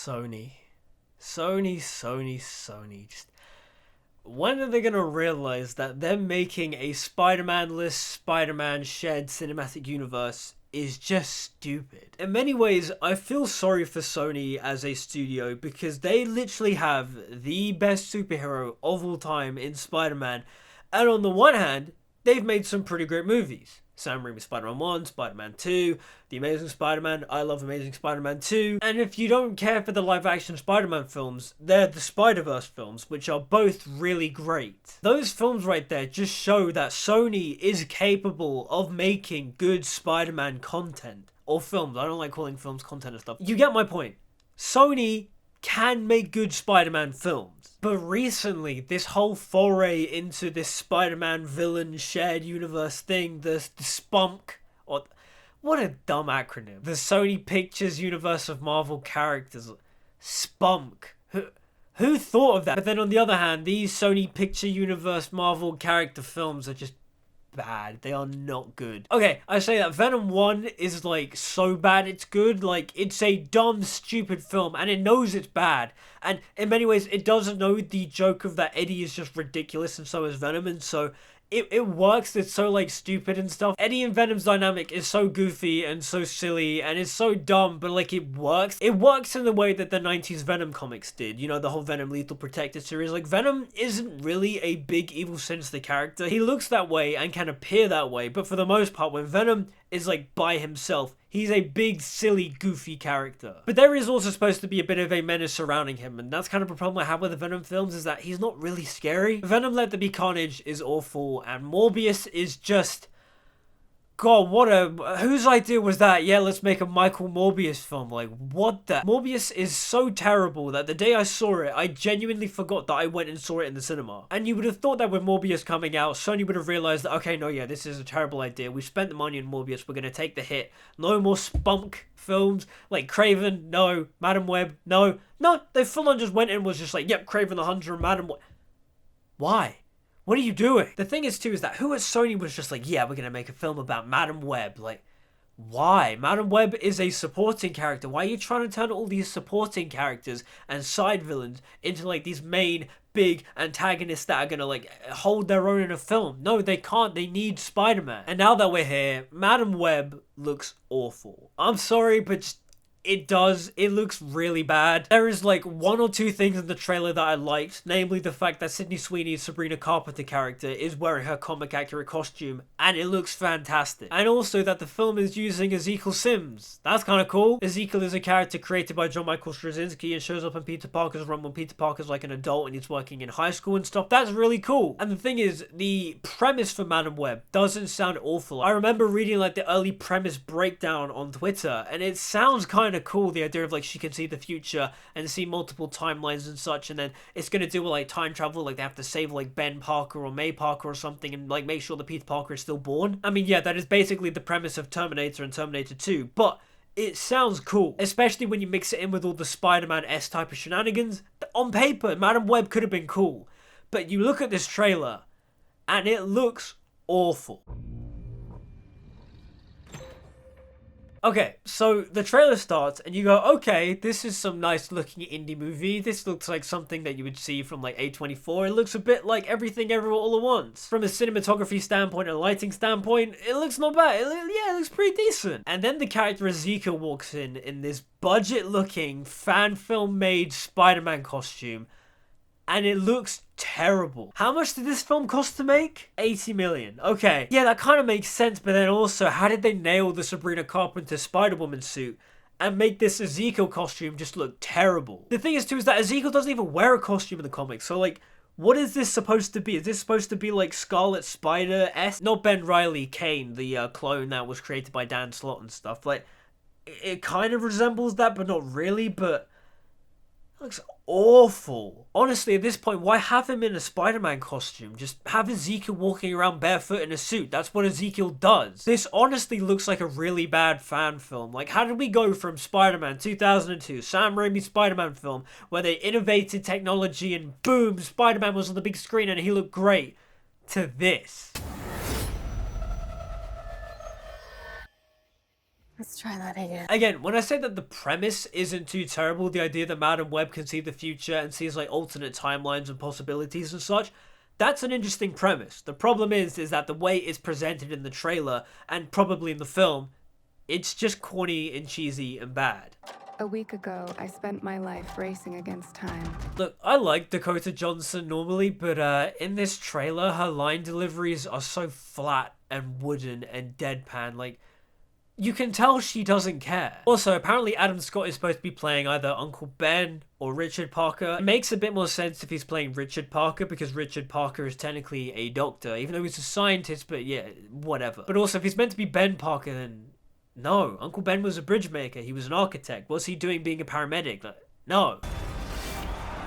Sony. Sony. Just when are they gonna realize that them making a Spider-Man-less, Spider-Man shared cinematic universe is just stupid? In many ways, I feel sorry for Sony as a studio because they literally have the best superhero of all time in Spider-Man, and on the one hand, they've made some pretty great movies. Sam Raimi's Spider-Man 1, Spider-Man 2, The Amazing Spider-Man, I love Amazing Spider-Man 2, and if you don't care for the live-action Spider-Man films, they're the Spider-Verse films, which are both really great. Those films right there just show that Sony is capable of making good Spider-Man content. Or films, I don't like calling films content and stuff. You get my point. Sony can make good Spider-Man films. But recently, this whole foray into this Spider-Man villain shared universe thing, the SPUMC, or what a dumb acronym. The Sony Pictures Universe of Marvel Characters. SPUMC. Who thought of that? But then on the other hand, these Sony Picture Universe Marvel character films are just bad. They are not good. Okay, I say that Venom 1 is like so bad it's good. Like, it's a dumb, stupid film and it knows it's bad. And in many ways, it doesn't know the joke of that Eddie is just ridiculous and so is Venom. And so it works. It's so like stupid and stuff. Eddie and Venom's dynamic is so goofy and so silly and it's so dumb, but like it works. It works in the way that the 90s Venom comics did. You know, the whole Venom Lethal Protector series. Like, Venom isn't really a big evil sinister character. He looks that way and can appear that way, but for the most part, when Venom is like by himself, he's a big, silly, goofy character. But there is also supposed to be a bit of a menace surrounding him, and that's kind of a problem I have with the Venom films, is that he's not really scary. Venom Let There Be Carnage is awful, and Morbius is just... God, whose idea was that? Yeah, let's make a Michael Morbius film. Like, what the... Morbius is so terrible that the day I saw it, I genuinely forgot that I went and saw it in the cinema. And you would have thought that with Morbius coming out, Sony would have realized that, okay, no, yeah, this is a terrible idea. We spent the money on Morbius, we're gonna take the hit. No more SPUMC films. Like, Kraven, no. Madam Web, no. No, they full on just went in and was just like, yep, Kraven the Hunter and Madam Web. Why? What are you doing? The thing is, too, is that who at Sony was just like, yeah, we're going to make a film about Madam Web. Like, why? Madam Web is a supporting character. Why are you trying to turn all these supporting characters and side villains into, like, these main, big antagonists that are going to, like, hold their own in a film? No, they can't. They need Spider-Man. And now that we're here, Madam Web looks awful. I'm sorry, but just... It does. It looks really bad. There is like one or two things in the trailer that I liked, namely the fact that Sydney Sweeney's Sabrina Carpenter character is wearing her comic accurate costume, and it looks fantastic. And also that the film is using Ezekiel Sims. That's kind of cool. Ezekiel is a character created by John Michael Straczynski and shows up in Peter Parker's run when Peter Parker's like an adult and he's working in high school and stuff. That's really cool. And the thing is, the premise for Madam Web doesn't sound awful. I remember reading like the early premise breakdown on Twitter, and it sounds kind of cool, the idea of like she can see the future and see multiple timelines and such, and then it's gonna do with like time travel, like they have to save like Ben Parker or May Parker or something and like make sure that Peter Parker is still born. I mean, yeah, that is basically the premise of Terminator and Terminator 2, but it sounds cool, especially when you mix it in with all the Spider-Man-esque type of shenanigans. On paper, Madam Web could have been cool, but you look at this trailer and it looks awful. Okay, so the trailer starts and you go, okay, this is some nice looking indie movie. This looks like something that you would see from like A24. It looks a bit like Everything Everywhere All at Once. From a cinematography standpoint and a lighting standpoint, it looks not bad. It looks pretty decent. And then the character Ezekiel walks in this budget looking fan film made Spider-Man costume. And it looks terrible. How much did this film cost to make? 80 million. Okay. Yeah, that kind of makes sense, but then also, how did they nail the Sabrina Carpenter Spider-Woman suit and make this Ezekiel costume just look terrible? The thing is, too, is that Ezekiel doesn't even wear a costume in the comics, so, like, what is this supposed to be? Is this supposed to be, like, Scarlet Spider-esque? Not Ben Reilly, Kane, the clone that was created by Dan Slott and stuff. Like, it kind of resembles that, but not really, but... looks awful. Honestly, at this point, why have him in a Spider-Man costume? Just have Ezekiel walking around barefoot in a suit. That's what Ezekiel does. This honestly looks like a really bad fan film. Like, how did we go from Spider-Man 2002, Sam Raimi's Spider-Man film, where they innovated technology and boom, Spider-Man was on the big screen and he looked great, to this? Let's try that again. Again, when I say that the premise isn't too terrible, the idea that Madam Web can see the future and sees like alternate timelines and possibilities and such, that's an interesting premise. The problem is that the way it's presented in the trailer and probably in the film, it's just corny and cheesy and bad. A week ago, I spent my life racing against time. Look, I like Dakota Johnson normally, but in this trailer, her line deliveries are so flat and wooden and deadpan, like, you can tell she doesn't care. Also, apparently Adam Scott is supposed to be playing either Uncle Ben or Richard Parker. It makes a bit more sense if he's playing Richard Parker, because Richard Parker is technically a doctor, even though he's a scientist, but yeah, whatever. But also, if he's meant to be Ben Parker, then no. Uncle Ben was a bridge maker, he was an architect. What's he doing being a paramedic? Like, no.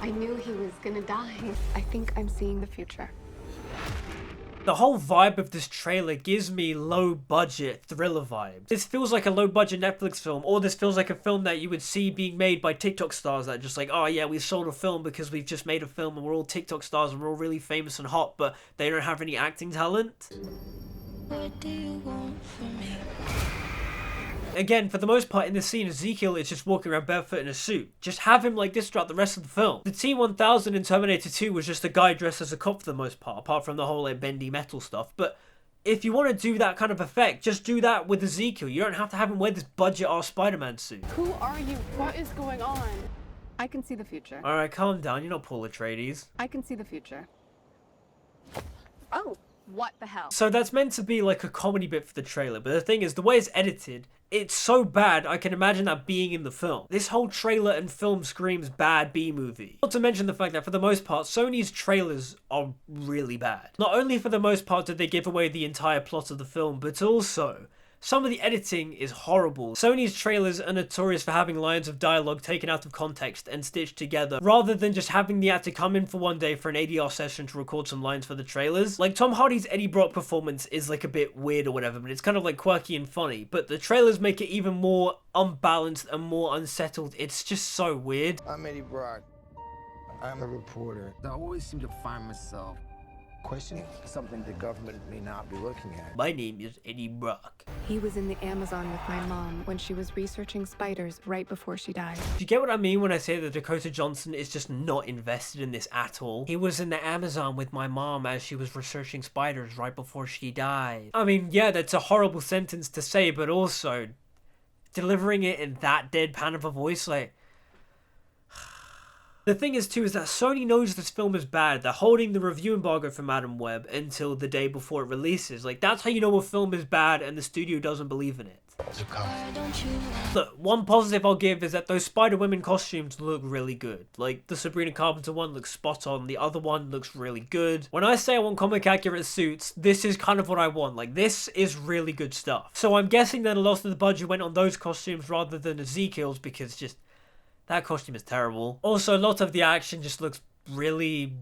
I knew he was gonna die. I think I'm seeing the future. The whole vibe of this trailer gives me low-budget thriller vibes. This feels like a low-budget Netflix film, or this feels like a film that you would see being made by TikTok stars that are just like, oh yeah, we sold a film because we've just made a film and we're all TikTok stars and we're all really famous and hot, but they don't have any acting talent. What do you want from me? Again, for the most part in this scene, Ezekiel is just walking around barefoot in a suit. Just have him like this throughout the rest of the film. The T-1000 in Terminator 2 was just a guy dressed as a cop for the most part, apart from the whole like bendy metal stuff. But if you want to do that kind of effect, just do that with Ezekiel. You don't have to have him wear this budget-ass Spider-Man suit. Who are you? What is going on? I can see the future. Alright, calm down. You're not Paul Atreides. I can see the future. Oh, what the hell? So that's meant to be like a comedy bit for the trailer, but the thing is, the way it's edited, it's so bad I can imagine that being in the film. This whole trailer and film screams bad B-movie. Not to mention the fact that for the most part, Sony's trailers are really bad. Not only for the most part did they give away the entire plot of the film, but also some of the editing is horrible. Sony's trailers are notorious for having lines of dialogue taken out of context and stitched together, rather than just having the actor come in for one day for an ADR session to record some lines for the trailers. Like, Tom Hardy's Eddie Brock performance is like a bit weird or whatever, but it's kind of like quirky and funny, but the trailers make it even more unbalanced and more unsettled. It's just so weird. I'm Eddie Brock. I'm a reporter. I always seem to find myself questioning something the government may not be looking at. My name is Eddie Brock. He was in the Amazon with my mom when she was researching spiders right before she died. Do you get what I mean when I say that Dakota Johnson is just not invested in this at all? He was in the Amazon with my mom as she was researching spiders right before she died. I mean, yeah, that's a horrible sentence to say, but also delivering it in that deadpan of a voice, like... The thing is, too, is that Sony knows this film is bad. They're holding the review embargo for Madam Web until the day before it releases. Like, that's how you know a film is bad and the studio doesn't believe in it. Why don't you Look, one positive I'll give is that those Spider-Women costumes look really good. Like, the Sabrina Carpenter one looks spot on, the other one looks really good. When I say I want comic-accurate suits, this is kind of what I want. Like, this is really good stuff. So I'm guessing that a lot of the budget went on those costumes rather than Ezekiel's, because just... that costume is terrible. Also, a lot of the action just looks really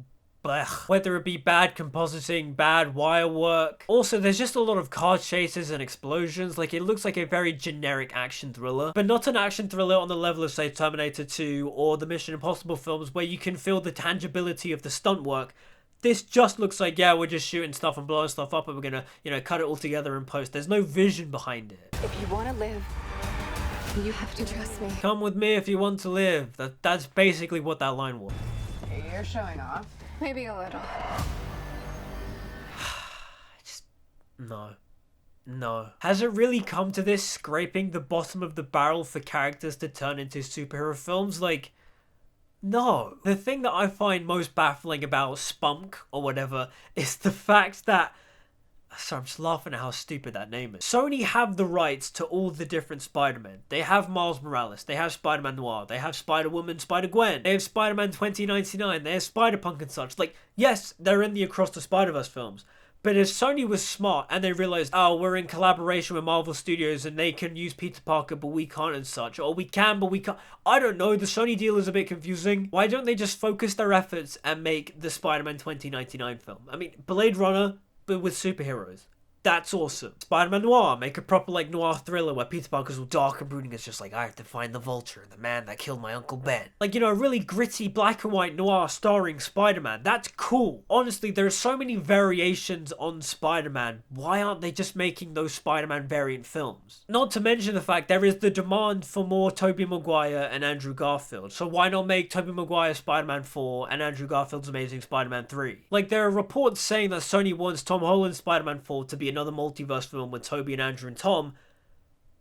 blech. Whether it be bad compositing, bad wire work. Also, there's just a lot of car chases and explosions. Like, it looks like a very generic action thriller. But not an action thriller on the level of, say, Terminator 2 or the Mission Impossible films where you can feel the tangibility of the stunt work. This just looks like, yeah, we're just shooting stuff and blowing stuff up and we're gonna, cut it all together in post. There's no vision behind it. If you want to live, you have to trust me. Come with me if you want to live. That's basically what that line was. You're showing off. Maybe a little. No. Has it really come to this, scraping the bottom of the barrel for characters to turn into superhero films? Like, no. The thing that I find most baffling about SPUMC or whatever is the fact that... Sorry, I'm just laughing at how stupid that name is. Sony have the rights to all the different Spider-Men. They have Miles Morales, they have Spider-Man Noir, they have Spider-Woman, Spider-Gwen, they have Spider-Man 2099, they have Spider-Punk and such. Like, yes, they're in the Across the Spider-Verse films, but if Sony was smart and they realized, oh, we're in collaboration with Marvel Studios and they can use Peter Parker but we can't and such, or we can but we can't, I don't know, the Sony deal is a bit confusing. Why don't they just focus their efforts and make the Spider-Man 2099 film? I mean, Blade Runner, but with superheroes. That's awesome. Spider-Man Noir, make a proper like noir thriller where Peter Parker's all dark and brooding. It's just like, I have to find the Vulture, the man that killed my Uncle Ben. Like, you know, a really gritty black and white noir starring Spider-Man. That's cool. Honestly, there are so many variations on Spider-Man. Why aren't they just making those Spider-Man variant films? Not to mention the fact there is the demand for more Tobey Maguire and Andrew Garfield. So why not make Tobey Maguire Spider-Man 4 and Andrew Garfield's Amazing Spider-Man 3? Like, there are reports saying that Sony wants Tom Holland's Spider-Man 4 to be another multiverse film with Tobey and Andrew and Tom.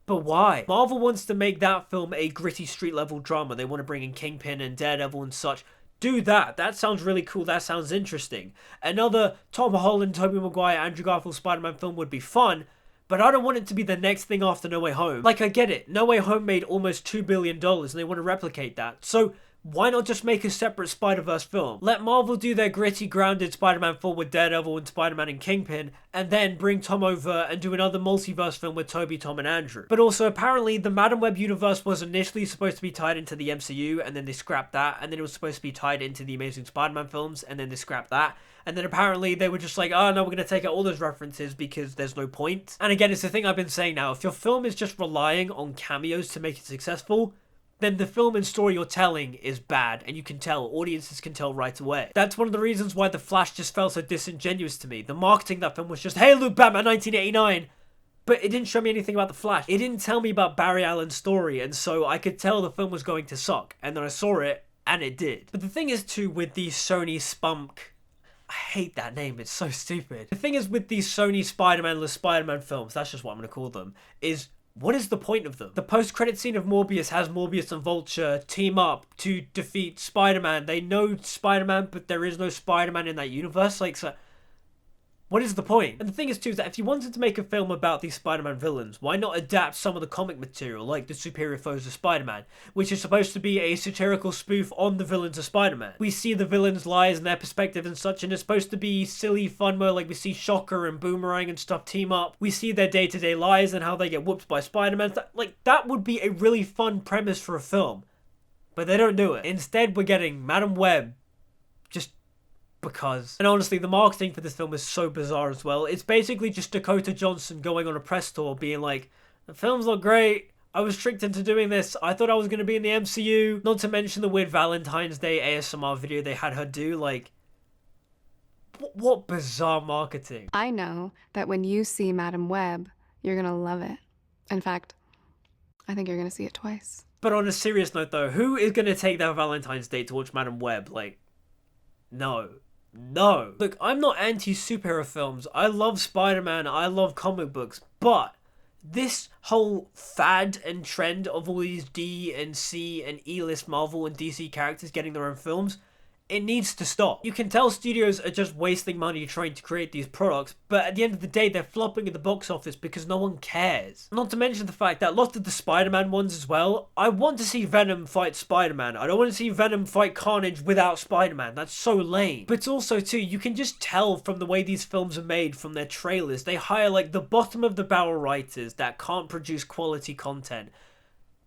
But why? Marvel wants to make that film a gritty street level drama. They want to bring in Kingpin and Daredevil and such. Do that. That sounds really cool. That sounds interesting. Another Tom Holland, Tobey Maguire, Andrew Garfield Spider-Man film would be fun, but I don't want it to be the next thing after No Way Home. Like, I get it. No Way Home made almost $2 billion and they want to replicate that. So why not just make a separate Spider-Verse film? Let Marvel do their gritty, grounded Spider-Man 4 with Daredevil and Spider-Man and Kingpin, and then bring Tom over and do another multiverse film with Tobey, Tom, and Andrew. But also, apparently, the Madam Web universe was initially supposed to be tied into the MCU, and then they scrapped that, and then it was supposed to be tied into the Amazing Spider-Man films, and then they scrapped that. And then apparently they were just like, oh no, we're going to take out all those references because there's no point. And again, it's the thing I've been saying now. If your film is just relying on cameos to make it successful, then the film and story you're telling is bad, and you can tell, audiences can tell right away. That's one of the reasons why The Flash just felt so disingenuous to me. The marketing of that film was just, hey look, Batman 1989, but it didn't show me anything about The Flash. It didn't tell me about Barry Allen's story, and so I could tell the film was going to suck, and then I saw it, and it did. But the thing is too, with the Sony SPUMC, I hate that name, it's so stupid. The thing is with these Sony Spider-Man-less Spider-Man films, that's just what I'm going to call them, is what is the point of them? The post-credit scene of Morbius has Morbius and Vulture team up to defeat Spider-Man. They know Spider-Man, but there is no Spider-Man in that universe. Like, so what is the point? And the thing is too, is that if you wanted to make a film about these Spider-Man villains, why not adapt some of the comic material, like The Superior Foes of Spider-Man, which is supposed to be a satirical spoof on the villains of Spider-Man. We see the villains' lies and their perspective and such, and it's supposed to be silly, fun mode, like we see Shocker and Boomerang and stuff team up. We see their day-to-day lies and how they get whooped by Spider-Man. Like, that would be a really fun premise for a film. But they don't do it. Instead, we're getting Madam Web, just because. And honestly, the marketing for this film is so bizarre as well. It's basically just Dakota Johnson going on a press tour being like, the films look great, I was tricked into doing this, I thought I was going to be in the MCU. Not to mention the weird Valentine's Day ASMR video they had her do. Like, what bizarre marketing. I know that when you see Madam Web, you're gonna love it. In fact, I think you're gonna see it twice. But on a serious note though, who is going to take their Valentine's Day to watch Madam Web? Like, no. No. Look, I'm not anti-superhero films. I love Spider-Man, I love comic books, but this whole fad and trend of all these D and C and E-list Marvel and DC characters getting their own films, it needs to stop. You can tell studios are just wasting money trying to create these products, but at the end of the day, they're flopping at the box office because no one cares. Not to mention the fact that a lot of the Spider-Man ones as well, I want to see Venom fight Spider-Man. I don't want to see Venom fight Carnage without Spider-Man. That's so lame. But also too, you can just tell from the way these films are made from their trailers. They hire like the bottom of the barrel writers that can't produce quality content.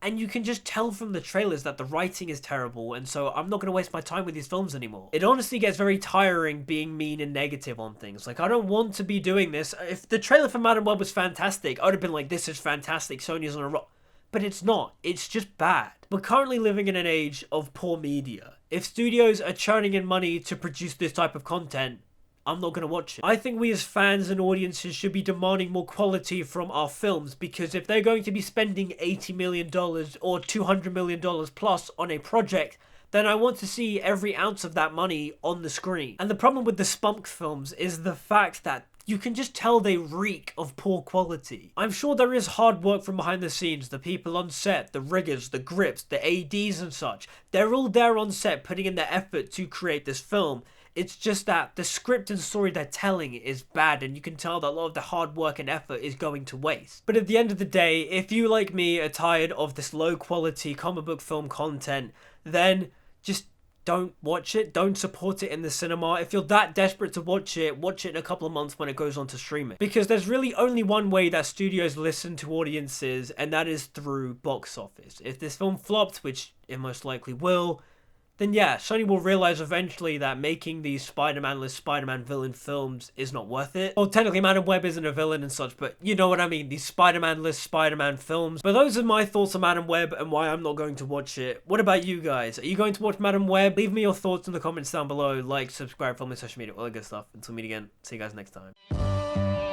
And you can just tell from the trailers that the writing is terrible, and so I'm not going to waste my time with these films anymore. It honestly gets very tiring being mean and negative on things. Like, I don't want to be doing this. If the trailer for Madam Web was fantastic, I would have been like, this is fantastic, Sony's on a rock. But it's not. It's just bad. We're currently living in an age of poor media. If studios are churning in money to produce this type of content, I'm not going to watch it. I think we as fans and audiences should be demanding more quality from our films, because if they're going to be spending $80 million or $200 million plus on a project, then I want to see every ounce of that money on the screen. And the problem with the SPUMC films is the fact that you can just tell they reek of poor quality. I'm sure there is hard work from behind the scenes, the people on set, the riggers, the grips, the ADs and such. They're all there on set putting in their effort to create this film. It's just that the script and story they're telling is bad, and you can tell that a lot of the hard work and effort is going to waste. But at the end of the day, if you, like me, are tired of this low quality comic book film content, then just don't watch it. Don't support it in the cinema. If you're that desperate to watch it in a couple of months when it goes on to streaming. Because there's really only one way that studios listen to audiences, and that is through box office. If this film flopped, which it most likely will, then yeah, Sony will realize eventually that making these Spider-Man-less Spider-Man villain films is not worth it. Well, technically Madam Web isn't a villain and such, but you know what I mean, these Spider-Man-less Spider-Man films. But those are my thoughts on Madam Web and why I'm not going to watch it. What about you guys? Are you going to watch Madam Web? Leave me your thoughts in the comments down below. Like, subscribe, follow me on social media, all that good stuff. Until we meet again, see you guys next time.